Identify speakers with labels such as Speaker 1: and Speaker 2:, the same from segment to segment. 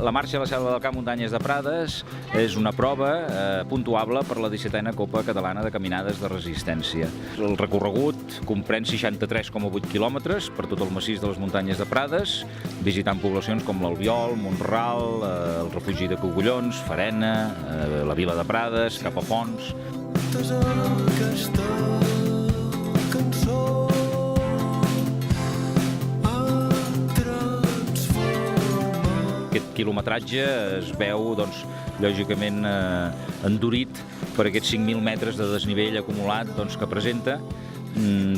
Speaker 1: La marxa a la Selva del Camp Muntanyes de Prades és una prova puntuable per la 17a Copa Catalana de Caminades de Resistència. El recorregut comprèn 63,8 quilòmetres per tot el massís de les muntanyes de Prades, visitant poblacions com l'Albiol, Mont-ral, el refugi de Cogullons, Farena, la vila de Prades, Capafonts. Aquest quilometratge es veu, doncs, lògicament endurit per aquests 5.000 metres de desnivell acumulat que presenta,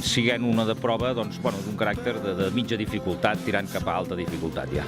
Speaker 1: siguent una de prova d'un caràcter de mitja dificultat, tirant cap a alta dificultat ja.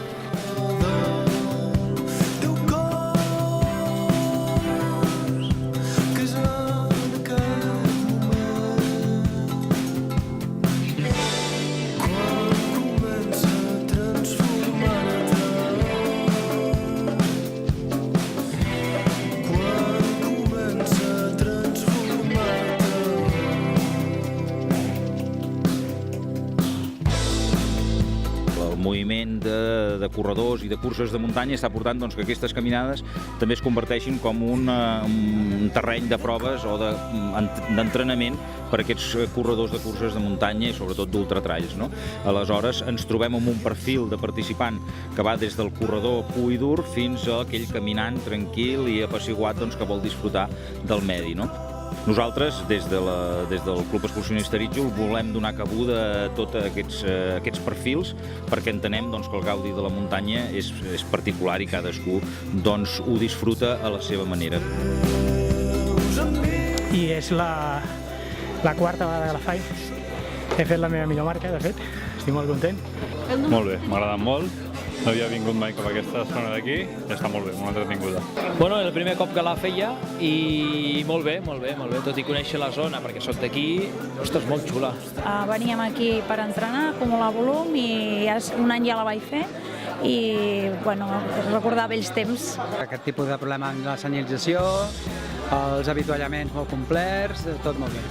Speaker 1: El moviment de corredors i de curses de muntanya està portant que aquestes caminades també es converteixin com un terreny de proves o d'entrenament per a aquests corredors de curses de muntanya i sobretot d'ultratralls. Aleshores ens trobem amb un perfil de participant que va des del corredor pur i dur fins a aquell caminant tranquil i apaciguat que vol disfrutar del medi. Nosaltres, des del Club Excursionista Arítjol, volem donar cabuda a tots aquests perfils perquè entenem que el gaudi de la muntanya és particular i cadascú ho disfruta a la seva manera.
Speaker 2: I és la quarta vegada que la faig. He fet la meva millor marca, de fet. Estic molt content.
Speaker 3: Molt bé, m'ha agradat molt. No havia vingut mai cap a aquesta zona d'aquí i està molt bé, molt entretinguda.
Speaker 4: Bueno, el primer cop que la feia i molt bé, tot i conèixer la zona, perquè soc d'aquí, ostres, molt xula.
Speaker 5: Veníem aquí per entrenar, acumular volum i un any ja la vaig fer i recordar vells temps.
Speaker 6: Aquest tipus de problema amb la senyalització, els avituallaments molt complerts, tot molt bé.